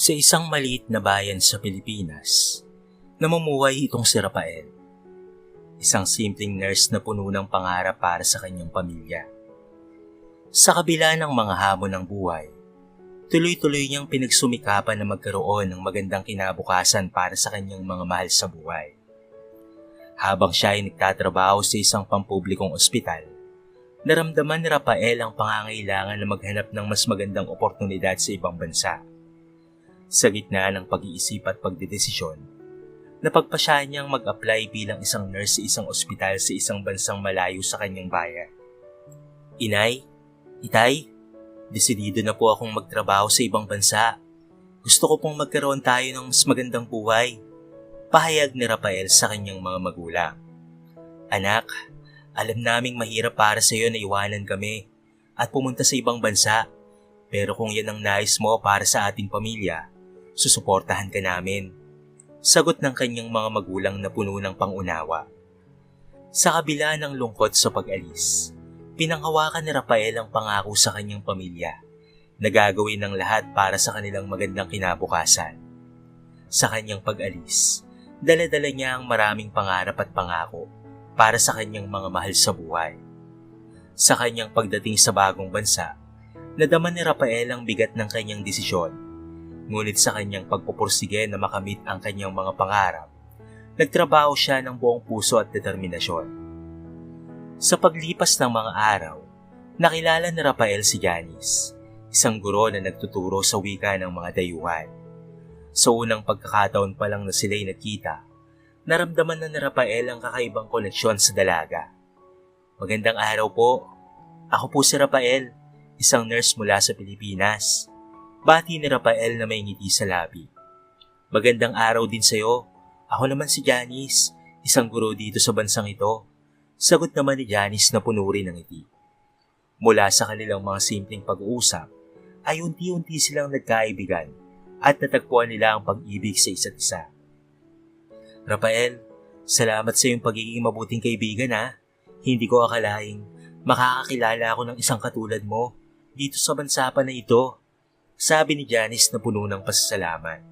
Sa isang maliit na bayan sa Pilipinas, namumuhay itong si Rafael. Isang simpleng nurse na puno ng pangarap para sa kanyang pamilya. Sa kabila ng mga hamon ng buhay, tuloy-tuloy niyang pinagsumikapan na magkaroon ng magandang kinabukasan para sa kanyang mga mahal sa buhay. Habang siya ay nagtatrabaho sa isang pampublikong ospital, naramdaman ni Rafael ang pangangailangan na maghanap ng mas magandang oportunidad sa ibang bansa. Sa gitna ng pag-iisip at pagdedesisyon, napagpasya niyang mag-apply bilang isang nurse sa isang ospital sa isang bansang malayo sa kanyang bayan. Inay, Itay, desidido na po akong magtrabaho sa ibang bansa. Gusto ko pong magkaroon tayo ng mas magandang buhay. Pahayag ni Rafael sa kanyang mga magulang. Anak, alam naming mahirap para sa iyo na iwanan kami at pumunta sa ibang bansa. Pero kung yan ang nais mo para sa ating pamilya, susuportahan ka namin. Sagot ng kanyang mga magulang na puno ng pangunawa. Sa kabila ng lungkot sa pag-alis, pinanghawakan ni Rafael ang pangako sa kanyang pamilya na gagawin ng lahat para sa kanilang magandang kinabukasan. Sa kanyang pag-alis, dala-dala niya ang maraming pangarap at pangako para sa kanyang mga mahal sa buhay. Sa kanyang pagdating sa bagong bansa, nadama ni Rafael ang bigat ng kanyang desisyon. Ngunit sa kanyang pagpupursige na makamit ang kanyang mga pangarap, nagtrabaho siya ng buong puso at determinasyon. Sa paglipas ng mga araw, nakilala ni Rafael si Janice, isang guro na nagtuturo sa wika ng mga dayuhan. Sa unang pagkakataon pa lang na sila'y nagkita, naramdaman na ni Rafael ang kakaibang koneksyon sa dalaga. Magandang araw po. Ako po si Rafael, isang nurse mula sa Pilipinas. Bati ni Rafael na may ngiti sa labi. Magandang araw din sa'yo. Ako naman si Janice, isang guro dito sa bansang ito. Sagot naman ni Janice na puno rin ng ngiti. Mula sa kanilang mga simpleng pag-uusap, ay unti-unti silang nagkaibigan at natagpuan nila ang pag-ibig sa isa't isa. Rafael, salamat sa iyong pagiging mabuting kaibigan ha. Hindi ko akalaing makakakilala ako ng isang katulad mo dito sa bansa pa na ito. Sabi ni Janice na puno ng pasasalamat.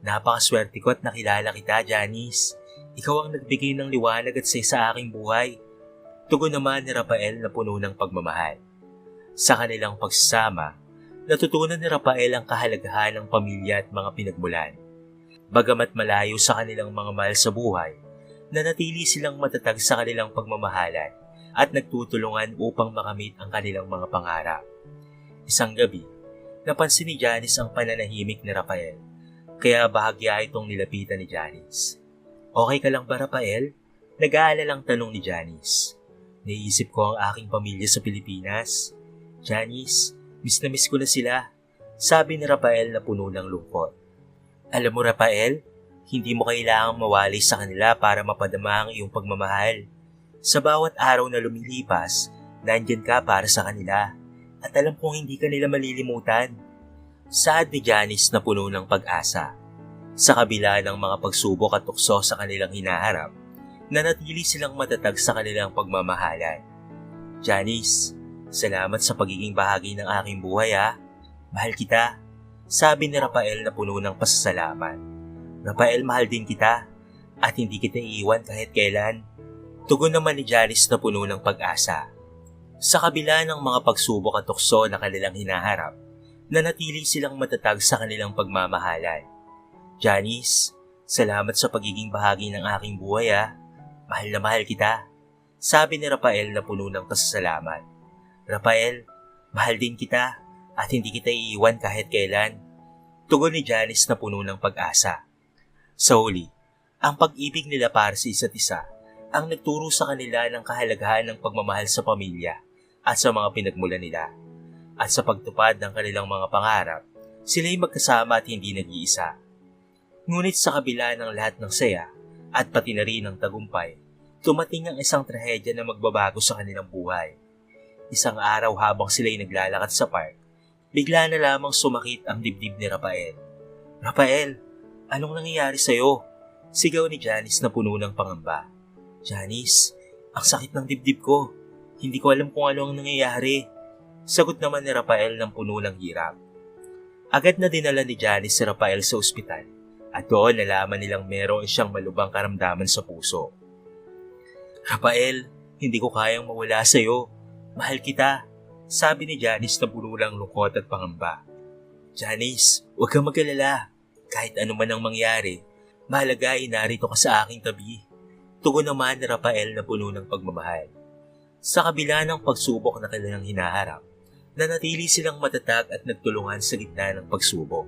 Napakaswerte ko at nakilala kita, Janice. Ikaw ang nagbigay ng liwanag at saya sa aking buhay. Tugon naman ni Rafael na puno ng pagmamahal. Sa kanilang pagsasama, natutunan ni Rafael ang kahalagahan ng pamilya at mga pinagmulan. Bagamat malayo sa kanilang mga mahal sa buhay, nanatili silang matatag sa kanilang pagmamahalan at nagtutulungan upang makamit ang kanilang mga pangarap. Isang gabi, napansin ni Janice ang pananahimik ni Rafael, kaya bahagya itong nilapitan ni Janice. Okay ka lang ba, Rafael? Nag-aalalang tanong ni Janice. Naisip ko ang aking pamilya sa Pilipinas. Janice, miss na miss ko na sila, sabi ni Rafael na puno ng lungkot. Alam mo, Rafael, hindi mo kailangang mawali sa kanila para mapadama ang iyong pagmamahal. Sa bawat araw na lumilipas, nandyan ka para sa kanila at alam kong hindi ka nila malilimutan. Saad ni Janice na puno ng pag-asa. Sa kabila ng mga pagsubok at tukso sa kanilang hinaharap, nanatili silang matatag sa kanilang pagmamahalan. Janice, salamat sa pagiging bahagi ng aking buhay ha. Mahal kita, sabi ni Rafael na puno ng pasasalamat. Rafael, mahal din kita at hindi kita iiwan kahit kailan. Tugon naman ni Janice na puno ng pag-asa. Sa kabila ng mga pagsubok at tukso na kanilang hinaharap, nanatili silang matatag sa kanilang pagmamahalan. Janice, salamat sa pagiging bahagi ng aking buhay ha. Mahal na mahal kita, sabi ni Rafael na puno ng pasasalamat. Rafael, mahal din kita at hindi kita iiwan kahit kailan. Tugon ni Janice na puno ng pag-asa. Sa huli, ang pag-ibig nila para sa isa't isa ang nagturo sa kanila ng kahalagahan ng pagmamahal sa pamilya at sa mga pinagmulan nila. At sa pagtupad ng kanilang mga pangarap, sila'y magkasama at hindi nag-iisa. Ngunit sa kabila ng lahat ng saya at pati na rin ng tagumpay, tumating ang isang trahedya na magbabago sa kanilang buhay. Isang araw habang sila'y naglalakad sa park, bigla na lamang sumakit ang dibdib ni Rafael. Rafael, anong nangyayari sa'yo? Sigaw ni Janice na puno ng pangamba. Janice, ang sakit ng dibdib ko. Hindi ko alam kung ano ang nangyayari. Sagot naman ni Rafael ng puno ng hirap. Agad na dinala ni Janice si Rafael sa ospital at doon nalaman nilang meron siyang malubhang karamdaman sa puso. "Rafael, hindi ko kayang mawala sa iyo. Mahal kita," sabi ni Janice na puno ng lungkot at pangamba. "Janice, huwag kang mag-alala. Kahit ano man ang mangyari, mahalaga ay narito ka sa aking tabi." Tugon naman ni Rafael na puno ng pagmamahal. Sa kabila ng pagsubok na kanilang hinaharap, nanatili silang matatag at nagtulungan sa gitna ng pagsubok.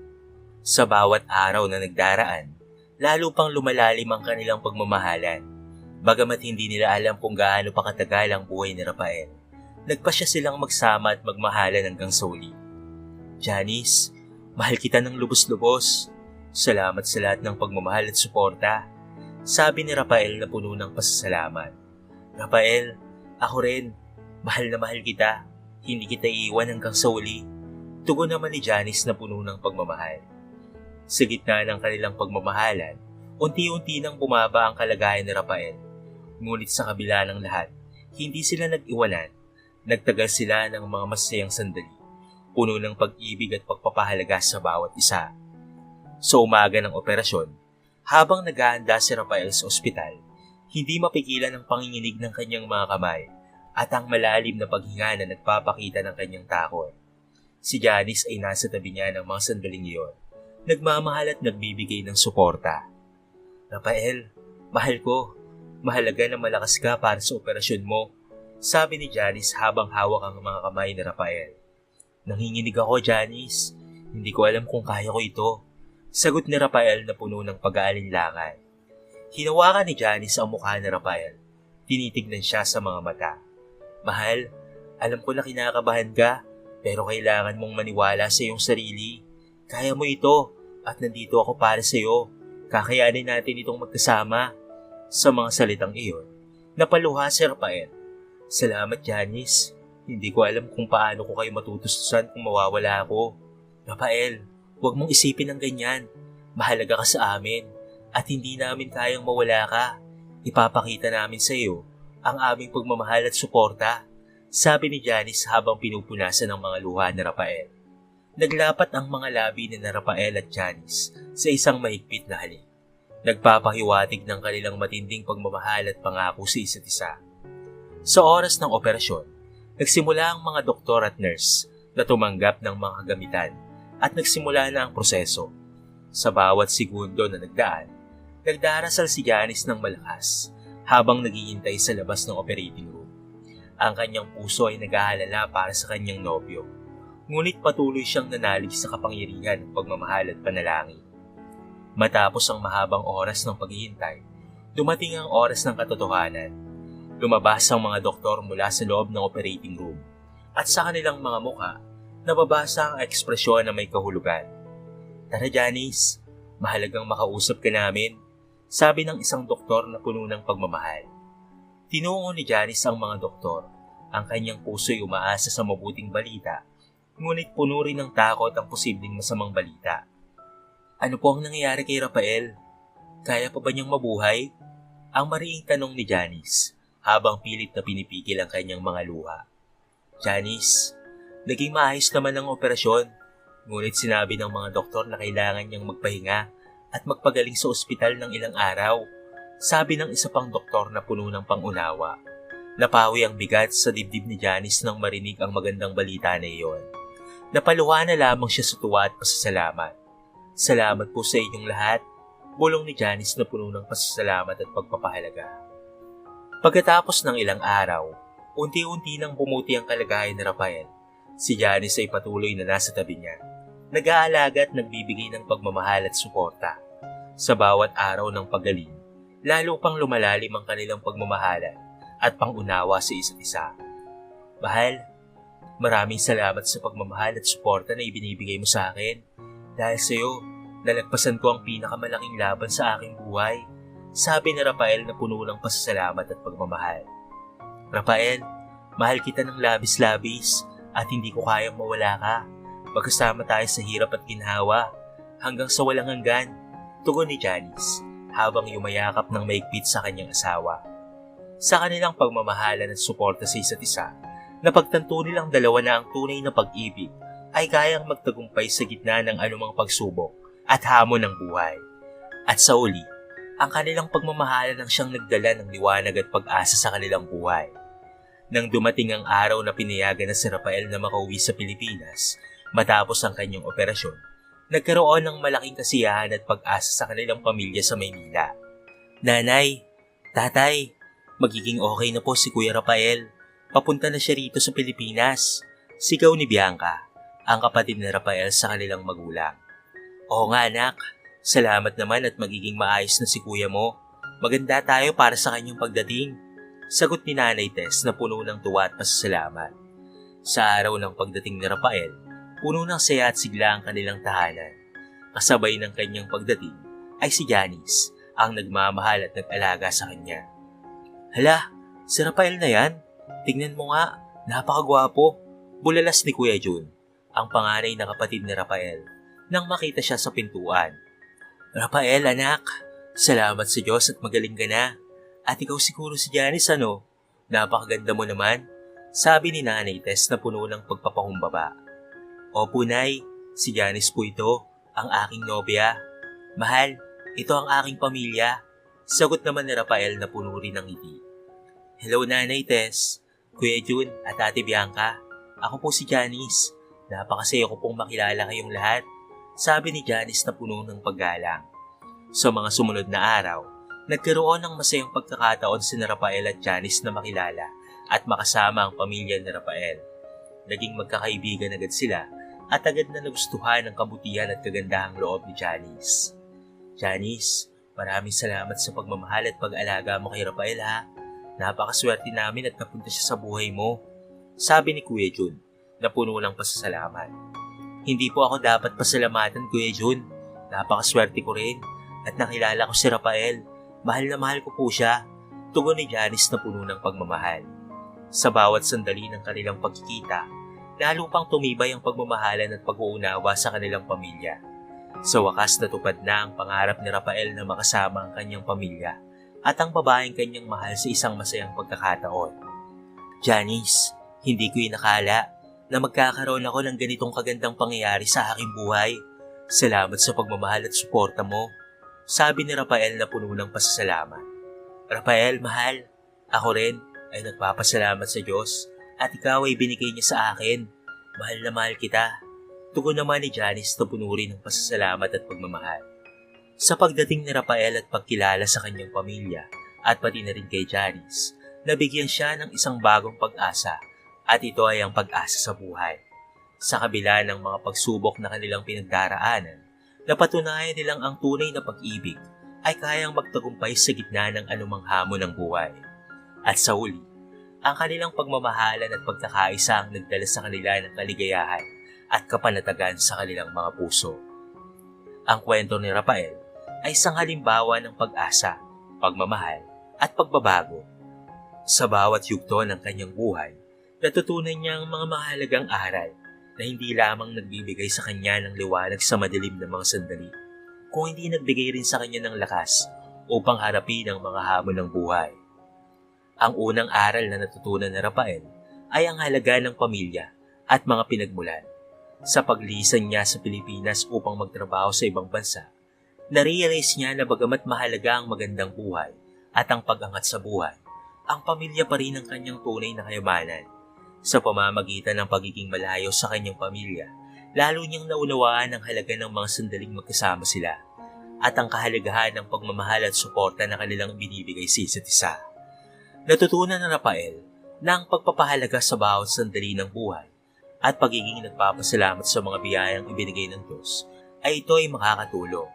Sa bawat araw na nagdaraan, lalo pang lumalalim ang kanilang pagmamahalan. Bagamat hindi nila alam kung gaano pa katagal ang buhay ni Rafael, nagpasya silang magsama at magmahalan hanggang sa uli. "Janice, mahal kita ng lubos-lubos. Salamat sa lahat ng pagmamahal at suporta," sabi ni Rafael na puno ng pasasalamat. "Rafael, ako rin. Mahal na mahal kita. Hindi kita iiwan hanggang sa uli," tugon naman ni Janice na puno ng pagmamahal. Sa gitna ng kanilang pagmamahalan, unti-unti nang bumaba ang kalagayan ni Rafael. Ngunit sa kabila ng lahat, hindi sila nag-iwanan. Nagtagal sila ng mga masayang sandali, puno ng pag-ibig at pagpapahalaga sa bawat isa. Sa umaga ng operasyon, habang naghahanda si Rafael sa ospital, hindi mapigilan ang panginginig ng kanyang mga kamay at ang malalim na paghinga na nagpapakita ng kanyang takot. Si Janice ay nasa tabi niya ng mga sandaling iyon, nagmamahal at nagbibigay ng suporta. "Rafael, mahal ko. Mahalaga na malakas ka para sa operasyon mo," sabi ni Janice habang hawak ang mga kamay ni Rafael. "Nanginginig ako, Janice. Hindi ko alam kung kaya ko ito," sagot ni Rafael na puno ng pag-aalinlangan. Hinawakan ni Janice ang mukha ni Rafael. Tinitignan siya sa mga mata. "Mahal, alam ko na kinakabahan ka, pero kailangan mong maniwala sa iyong sarili. Kaya mo ito at nandito ako para sa iyo. Kakayanin natin itong magkasama." Sa mga salitang iyon, napaluha si Rafael. "Salamat, Janice. Hindi ko alam kung paano ko kayo matutustusan kung mawawala ako. Rafael, huwag mong isipin ng ganyan. Mahalaga ka sa amin at hindi namin kayang mawala ka. Ipapakita namin sa iyo ang aming pagmamahal at suporta," sabi ni Janice habang pinupunasan ng mga luha ni Rafael. Naglapat ang mga labi ni Rafael at Janice sa isang mahigpit na halik. Nagpapahiwatig ng kanilang matinding pagmamahal at pangako sa isa't isa. Sa oras ng operasyon, nagsimula ang mga doktor at nurse na tumanggap ng mga kagamitan at nagsimula na ang proseso. Sa bawat segundo na nagdaan, nagdarasal si Janice ng malakas habang naghihintay sa labas ng operating room. Ang kanyang puso ay nag-aalala para sa kanyang nobyo, ngunit patuloy siyang nanalig sa kapangyarihan ng pagmamahal at panalangin. Matapos ang mahabang oras ng paghihintay, dumating ang oras ng katotohanan. Lumabas ang mga doktor mula sa loob ng operating room at sa kanilang mga mukha, nababasa ang ekspresyon na may kahulugan. "Tara, Janice, mahalagang makausap ka namin," sabi ng isang doktor na puno ng pagmamahal. Tinungo ni Janice ang mga doktor. Ang kanyang puso'y umaasa sa mabuting balita, ngunit puno rin ng takot ang posibleng masamang balita. "Ano po ang nangyayari kay Rafael? Kaya pa ba niyang mabuhay?" Ang mariing tanong ni Janice habang pilit na pinipigil ang kanyang mga luha. "Janice, naging maayos naman ang operasyon, ngunit sinabi ng mga doktor na kailangan niyang magpahinga at magpagaling sa ospital ng ilang araw," sabi ng isa pang doktor na puno ng pangunawa. Napawi ang bigat sa dibdib ni Janice nang marinig ang magandang balita na iyon. Napaluha na lamang siya sa tuwa at pasasalamat. "Salamat po sa inyong lahat," bulong ni Janice na puno ng pasasalamat at pagpapahalaga. Pagkatapos ng ilang araw, unti-unti nang bumuti ang kalagayan ni Rafael. Si Janice ay patuloy na nasa tabi niya, nag-aalaga at nagbibigay ng pagmamahal at suporta. Sa bawat araw ng pagaling, lalo pang lumalalim ang kanilang pagmamahalan at pangunawa sa isa't isa. "Mahal, maraming salamat sa pagmamahal at suporta na ibinibigay mo sa akin. Dahil sa iyo, nalagpasan ko ang pinakamalaking laban sa aking buhay," sabi ni Rafael na puno ng pasasalamat at pagmamahal. "Rafael, mahal kita ng labis-labis at hindi ko kayang mawala ka. Magkasama tayo sa hirap at ginhawa hanggang sa walang hanggan," tugon ni Janice habang yumayakap ng maigpit sa kanyang asawa. Sa kanilang pagmamahalan at suporta sa isa't isa, napagtanto nilang dalawa na ang tunay na pag-ibig ay kayang magtagumpay sa gitna ng anumang pagsubok at hamon ng buhay. At sa uli, ang kanilang pagmamahalan ang siyang nagdala ng liwanag at pag-asa sa kanilang buhay. Nang dumating ang araw na pinayagan na si Rafael na makauwi sa Pilipinas matapos ang kanyang operasyon, nagkaroon ng malaking kasiyahan at pag-asa sa kanilang pamilya sa Maynila. Nanay, tatay, magiging okay na po si Kuya Rafael. Papunta na siya rito sa Pilipinas. Sigaw ni Bianca, ang kapatid ni Rafael sa kanilang magulang. Oo nga anak, salamat naman at magiging maayos na si kuya mo. Maganda tayo para sa kanyang pagdating. Sagot ni Nanay Tess na puno ng tuwa at pasasalamat. Sa araw ng pagdating ni Rafael, puno ng saya at sigla ang kanilang tahanan. Kasabay ng kanyang pagdating ay si Janice, ang nagmamahal at nag-alaga sa kanya. Hala, si Rafael na yan. Tingnan mo nga, napakagwapo. Bulalas ni Kuya Jun, ang panganay na kapatid ni Rafael, nang makita siya sa pintuan. Rafael anak, salamat sa Diyos at magaling ka na. At ikaw siguro si Janice ano? Napakaganda mo naman, sabi ni Nanay Tess na puno ng pagpapakumbaba. Opo Nay, si Janice po ito, ang aking nobya. Mahal, ito ang aking pamilya. Sagot naman ni Rafael na puno rin ng ngiti. Hello Nanay Tess, Kuya Jun at Ate Bianca. Ako po si Janice. Napakasaya ko pong makilala kayong lahat, sabi ni Janice na puno ng paggalang. Sa mga sumunod na araw, nagkaroon ng masayang pagkakataon si Rafael at Janice na makilala at makasama ang pamilya ni Rafael. Naging magkakaibigan agad sila at agad na nagustuhan ang kabutihan at kagandahang loob ni Janice. Janice, maraming salamat sa pagmamahal at pag-alaga mo kay Rafael ha. Napakaswerte namin at napunta siya sa buhay mo, sabi ni Kuya Jun na puno ng pasasalamat. Hindi po ako dapat pasalamatan Kuya Jun. Napakaswerte ko rin at nakilala ko si Rafael. Mahal na mahal ko po siya, tugon ni Janice na puno ng pagmamahal. Sa bawat sandali ng kanilang pagkikita, lalo pang tumibay ang pagmamahalan at pag-uunawa sa kanilang pamilya. Sa wakas natupad na ang pangarap ni Rafael na makasama ang kanyang pamilya at ang babaeng kanyang mahal sa isang masayang pagkakataon. Janice, hindi ko inakala na magkakaroon ako ng ganitong kagandang pangyayari sa aking buhay. Salamat sa pagmamahal at suporta mo, sabi ni Rafael na puno ng pasasalamat. Rafael, mahal, ako rin ay nagpapasalamat sa Diyos at ikaw ay binigay niya sa akin. Mahal na mahal kita, tugon naman ni Janice na puno rin ng pasasalamat at pagmamahal. Sa pagdating ni Rafael at pagkilala sa kanyang pamilya at pati na rin kay Janice, nabigyan siya ng isang bagong pag-asa at ito ay ang pag-asa sa buhay. Sa kabila ng mga pagsubok na kanilang pinagdaraanan, napatunayan nilang ang tunay na pag-ibig ay kayang magtagumpay sa gitna ng anumang hamon ng buhay. At sa uli, ang kanilang pagmamahalan at pagkakaisa ang nagdala sa kanila ng kaligayahan at kapanatagan sa kanilang mga puso. Ang kwento ni Rafael ay isang halimbawa ng pag-asa, pagmamahal at pagbabago. Sa bawat yugto ng kanyang buhay, natutunan niya ang mga mahalagang aral na hindi lamang nagbibigay sa kanya ng liwanag sa madilim na mga sandali, kung hindi nagbigay rin sa kanya ng lakas upang harapin ang mga hamon ng buhay. Ang unang aral na natutunan ni Rafael ay ang halaga ng pamilya at mga pinagmulan. Sa paglisan niya sa Pilipinas upang magtrabaho sa ibang bansa, na-realize niya na bagamat mahalaga ang magandang buhay at ang pag-angat sa buhay, ang pamilya pa rin ang kanyang tunay na kayamanan. Sa pamamagitan ng pagiging malayo sa kanyang pamilya, lalo niyang naunawaan ang halaga ng mga sandaling magkasama sila at ang kahalagahan ng pagmamahal at suporta na kanilang binibigay sa isa't isa. Natutunan ng Rafael na ang pagpapahalaga sa bawat sandali ng buhay at pagiging nagpapasalamat sa mga biyayang ibinigay ng Diyos ay ito ay makakatulong.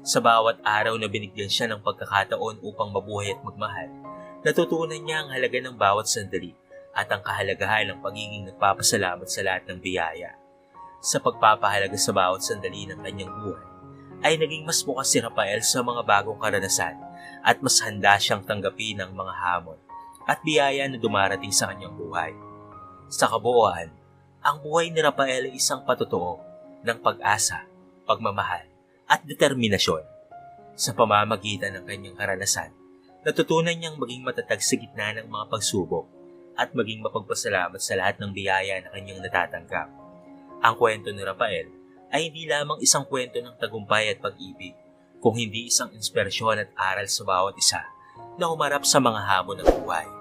Sa bawat araw na binigyan siya ng pagkakataon upang mabuhay at magmahal, natutunan niya ang halaga ng bawat sandali at ang kahalagahan ng pagiging nagpapasalamat sa lahat ng biyaya. Sa pagpapahalaga sa bawat sandali ng kanyang buhay, ay naging mas bukas si Rafael sa mga bagong karanasan at mas handa siyang tanggapin ang mga hamon at biyaya na dumarating sa kanyang buhay. Sa kabuuan, ang buhay ni Rafael ay isang patotoo ng pag-asa, pagmamahal at determinasyon. Sa pamamagitan ng kanyang karanasan, natutunan niyang maging matatag sa gitna ng mga pagsubok at maging mapagpasalamat sa lahat ng biyaya na kanyang natatanggap. Ang kwento ni Rafael ay hindi lamang isang kwento ng tagumpay at pag-ibig, kung hindi isang inspirasyon at aral sa bawat isa na humarap sa mga hamon ng buhay.